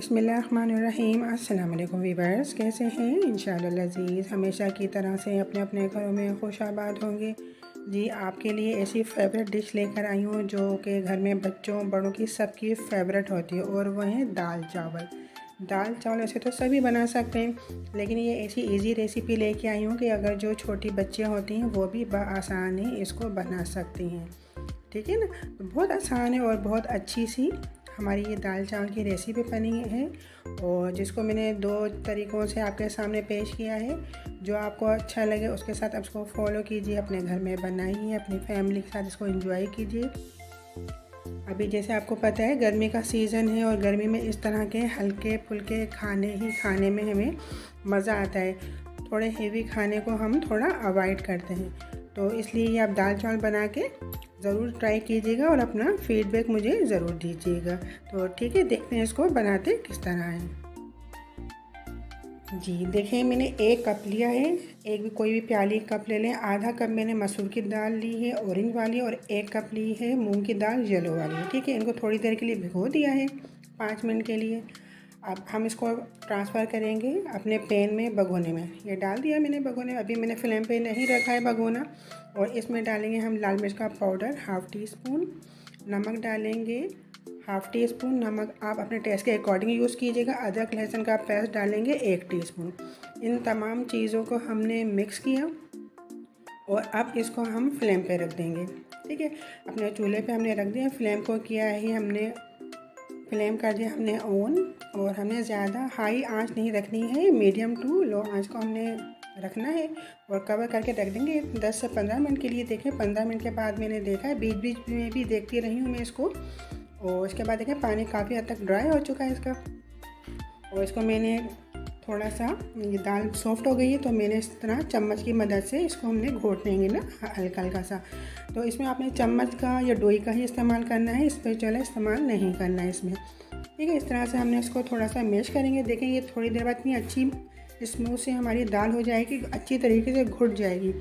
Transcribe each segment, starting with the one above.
बिस्मिल्लाहिर्रहमानिर्रहीम। अस्सलाम वालेकुम वीवर्स, कैसे हैं? इंशाअल्लाह अज़ीज़ हमेशा की तरह से अपने अपने घरों में खुशाबाद होंगे। जी, आपके लिए ऐसी फेवरेट डिश लेकर आई हूँ जो कि घर में बच्चों बड़ों की सबकी फेवरेट होती है, और वह है दाल चावल। दाल चावल ऐसे तो सभी बना सकते हैं, लेकिन ये ऐसी इजी रेसिपी लेके आई हूँ कि अगर जो छोटी बच्चियाँ होती हैं वो भी बआसानी इसको बना सकती हैं। ठीक है ना? तो बहुत आसान है और बहुत अच्छी सी हमारी ये दाल चावल की रेसिपी बनी है, और जिसको मैंने 2 तरीक़ों से आपके सामने पेश किया है। जो आपको अच्छा लगे उसके साथ आप इसको फॉलो कीजिए, अपने घर में बनाइए, अपनी फैमिली के साथ इसको एंजॉय कीजिए। अभी जैसे आपको पता है गर्मी का सीज़न है, और गर्मी में इस तरह के हल्के फुल्के खाने में हमें मज़ा आता है। थोड़े हेवी खाने को हम थोड़ा अवॉइड करते हैं, तो इसलिए ये आप दाल चावल बना के ज़रूर ट्राई कीजिएगा और अपना फीडबैक मुझे ज़रूर दीजिएगा। तो ठीक है, देखते हैं इसको बनाते किस तरह है। जी देखिए, मैंने 1 कप लिया है। एक भी कोई भी प्याली कप ले लें। आधा कप मैंने मसूर की दाल ली है ऑरेंज वाली, और 1 कप ली है मूंग की दाल येलो वाली। ठीक है, इनको थोड़ी देर के लिए भिगो दिया है, 5 मिनट के लिए। अब हम इसको ट्रांसफ़र करेंगे अपने पैन में, भगोने में। ये डाल दिया मैंने भगोने में। अभी मैंने फ्लेम पे नहीं रखा है भगोना। और इसमें डालेंगे हम लाल मिर्च का पाउडर हाफ़ टी स्पून, नमक डालेंगे हाफ़ टी स्पून। नमक आप अपने टेस्ट के अकॉर्डिंग यूज़ कीजिएगा। अदरक लहसुन का पेस्ट डालेंगे 1 टीस्पून। इन तमाम चीज़ों को हमने मिक्स किया, और अब इसको हम फ्लेम पे रख देंगे। ठीक है, अपने चूल्हे पे हमने रख दिया। फ्लेम को किया है हमने, फ्लेम कर दिया हमने ऑन, और हमने ज़्यादा हाई आंच नहीं रखनी है, मीडियम टू लो आंच को हमने रखना है, और कवर करके रख देंगे 10 से 15 मिनट के लिए। देखें 15 मिनट के बाद मैंने देखा है, बीच बीच में भी देखती रही हूँ मैं इसको। और इसके बाद देखें पानी काफ़ी हद तक ड्राई हो चुका है इसका, और इसको मैंने थोड़ा सा, ये दाल सॉफ्ट हो गई है, तो मैंने इस तरह चम्मच की मदद से इसको हमने घोट लेंगे ना, हल्का हल्का सा। तो इसमें आपने चम्मच का या डोई का ही इस्तेमाल करना है, स्पैचुला इस्तेमाल नहीं करना है इसमें। ठीक है, इस तरह से हमने इसको थोड़ा सा मैश करेंगे। देखें ये थोड़ी देर बाद इतनी अच्छी स्मूथ से हमारी दाल हो जाएगी, अच्छी तरीके से घुट जाएगी।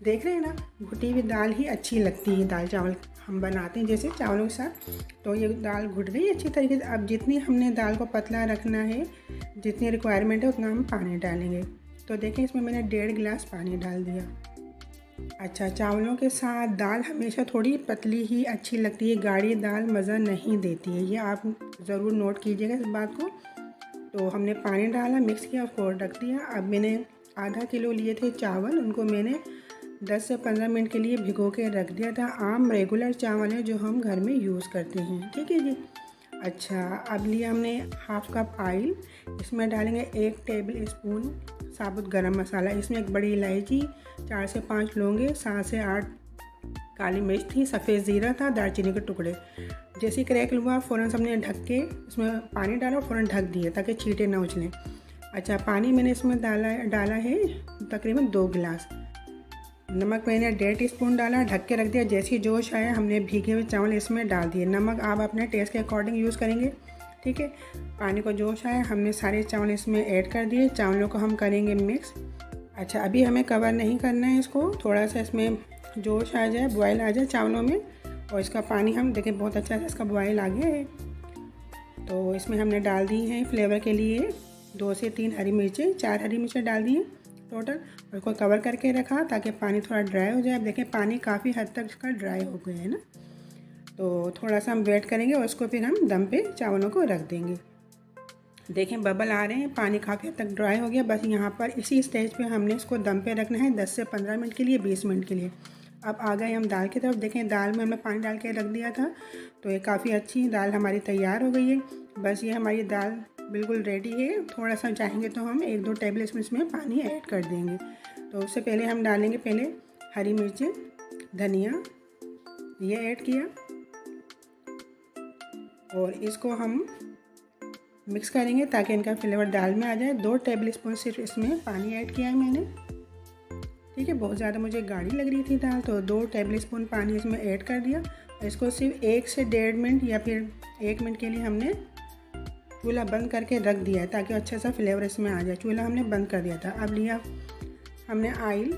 देख रहे हैं ना, घुटी हुई दाल ही अच्छी लगती है। दाल चावल हम बनाते हैं जैसे चावलों के साथ, तो ये दाल घुट गई अच्छी तरीके से। अब जितनी हमने दाल को पतला रखना है, जितनी रिक्वायरमेंट है उतना हम पानी डालेंगे। तो देखें इसमें मैंने 1.5 गिलास पानी डाल दिया। अच्छा, चावलों के साथ दाल हमेशा थोड़ी पतली ही अच्छी लगती है, गाढ़ी दाल मज़ा नहीं देती है, ये आप ज़रूर नोट कीजिएगा इस बात को। तो हमने पानी डाला, मिक्स किया, उसको रख दिया। अब मैंने आधा किलो लिए थे चावल, उनको मैंने 10 से 15 मिनट के लिए भिगो के रख दिया था। आम रेगुलर चावल है जो हम घर में यूज़ करते हैं। ठीक है जी। अच्छा, अब लिया हमने हाफ़ कप ऑयल, इसमें डालेंगे 1 टेबल स्पून साबुत गरम मसाला। इसमें 1 बड़ी इलायची, 4 से 5 लौंगे, 7 से 8 काली मिर्च थी, सफ़ेद ज़ीरा था, दालचीनी के टुकड़े। जैसे ही क्रैक हुआ फ़ौरन हमने ढक के इसमें पानी डाला और फ़ौरन ढक दिए ताकि छींटे ना उछलें। अच्छा, पानी मैंने इसमें डाला है तकरीबन 2 गिलास। नमक मैंने 1.5 टीस्पून डाला, ढक के रख दिया। जैसे ही जोश आया हमने भीगे हुए चावल इसमें डाल दिए। नमक आप अपने टेस्ट के अकॉर्डिंग यूज़ करेंगे। ठीक है, पानी को जोश आया, हमने सारे चावल इसमें ऐड कर दिए। चावलों को हम करेंगे मिक्स। अच्छा, अभी हमें कवर नहीं करना है इसको, थोड़ा सा इसमें जोश आ जाए, बॉयल आ जाए चावलों में, और इसका पानी हम देखें बहुत अच्छा से इसका बॉयल आ गया है। तो इसमें हमने डाल दी हैं फ्लेवर के लिए 2 से 3 हरी मिर्चें, 4 हरी मिर्चें डाल दी हैं टोटल, और इसको कवर करके रखा ताकि पानी थोड़ा ड्राई हो जाए। अब देखें पानी काफ़ी हद तक इसका ड्राई हो गया है ना, तो थोड़ा सा हम वेट करेंगे, और इसको फिर हम दम पे चावलों को रख देंगे। देखें बबल आ रहे हैं, पानी काफ़ी हद तक ड्राई हो गया। बस यहाँ पर इसी स्टेज पे हमने इसको दम पे रखना है 10 से 15 मिनट के लिए, 20 मिनट के लिए। अब आ गए हम दाल की तरफ। देखें दाल में हमने पानी डाल के रख दिया था, तो ये काफ़ी अच्छी दाल हमारी तैयार हो गई है। बस ये हमारी दाल बिल्कुल रेडी है। थोड़ा सा चाहेंगे तो हम 1-2 टेबल स्पून इसमें पानी ऐड कर देंगे। तो उससे पहले हम डालेंगे पहले हरी मिर्चें, धनिया, ये ऐड किया, और इसको हम मिक्स करेंगे ताकि इनका फ्लेवर दाल में आ जाए। 2 टेबल स्पून सिर्फ इसमें पानी ऐड किया है मैंने। ठीक है, बहुत ज़्यादा मुझे गाढ़ी लग रही थी दाल, तो 2 टेबल स्पून पानी इसमें ऐड कर दिया। इसको सिर्फ 1 से 1.5 मिनट या फिर 1 मिनट के लिए हमने चूल्हा बंद करके रख दिया है ताकि अच्छा सा फ्लेवर इसमें आ जाए। चूल्हा हमने बंद कर दिया था। अब लिया हमने ऑयल,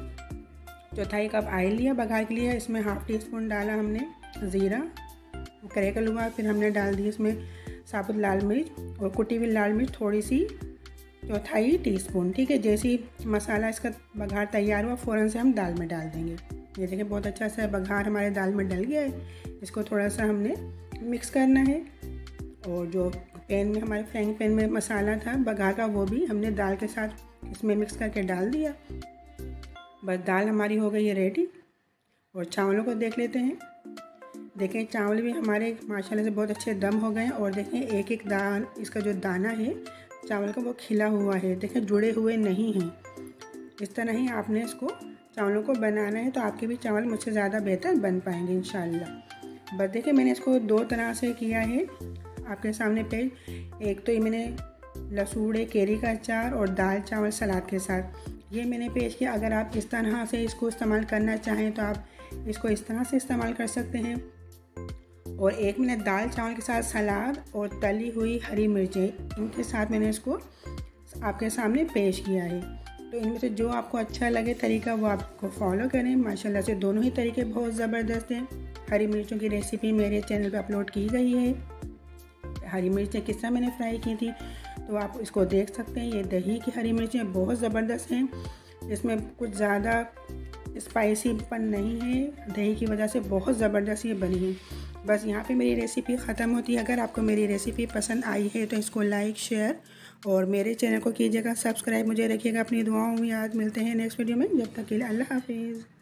1/4 कप ऑयल लिया बघार के लिए। इसमें हाफ़ टी स्पून डाला हमने ज़ीरा, क्रैकल हुआ, फिर हमने डाल दी इसमें साबुत लाल मिर्च और कुटी हुई लाल मिर्च थोड़ी सी, 1/4 टीस्पून। ठीक है, जैसे ही मसाला इसका बघार तैयार हुआ फ़ौरन से हम दाल में डाल देंगे। ये देखिए बहुत अच्छा सा बघार हमारे दाल में डल गया है। इसको थोड़ा सा हमने मिक्स करना है और जो पैन में हमारे फ्राइंग पैन में मसाला था बघार का वो भी हमने दाल के साथ इसमें मिक्स करके डाल दिया। बस दाल हमारी हो गई है रेडी। और चावलों को देख लेते हैं। देखें चावल भी हमारे माशाल्लाह से बहुत अच्छे दम हो गए और देखें एक एक दान इसका जो दाना है चावल का वो खिला हुआ है। देखें जुड़े हुए नहीं हैं। इस तरह ही आपने इसको चावलों को बनाना है तो आपके भी चावल मुझसे ज़्यादा बेहतर बन पाएंगे इंशाल्लाह। बस देखिए मैंने इसको 2 तरह से किया है आपके सामने पेज। एक तो ये मैंने लसूड़े केरी का अचार और दाल चावल सलाद के साथ ये मैंने पेश किया। अगर आप इस तरह से इसको इस्तेमाल करना चाहें तो आप इसको इस तरह से इस्तेमाल कर सकते हैं। और एक मैंने दाल चावल के साथ सलाद और तली हुई हरी मिर्चें इनके साथ मैंने इसको आपके सामने पेश किया है। तो इनमें से जो आपको अच्छा लगे तरीका वो आपको फॉलो करें। माशाल्लाह से दोनों ही तरीके बहुत ज़बरदस्त हैं। हरी मिर्चों की रेसिपी मेरे चैनल पर अपलोड की गई है। हरी मिर्चें किस तरह मैंने फ्राई की थी तो आप इसको देख सकते हैं। ये दही की हरी मिर्चें बहुत ज़बरदस्त हैं। इसमें कुछ ज़्यादा स्पाइसीपन नहीं है। दही की वजह से बहुत ज़बरदस्त ये बनी है। बस यहाँ पे मेरी रेसिपी ख़त्म होती है। अगर आपको मेरी रेसिपी पसंद आई है तो इसको लाइक शेयर और मेरे चैनल को कीजिएगा सब्सक्राइब। मुझे रखिएगा अपनी दुआओं में याद। मिलते हैं नेक्स्ट वीडियो में। जब तक के लिए अल्लाह हाफिज़।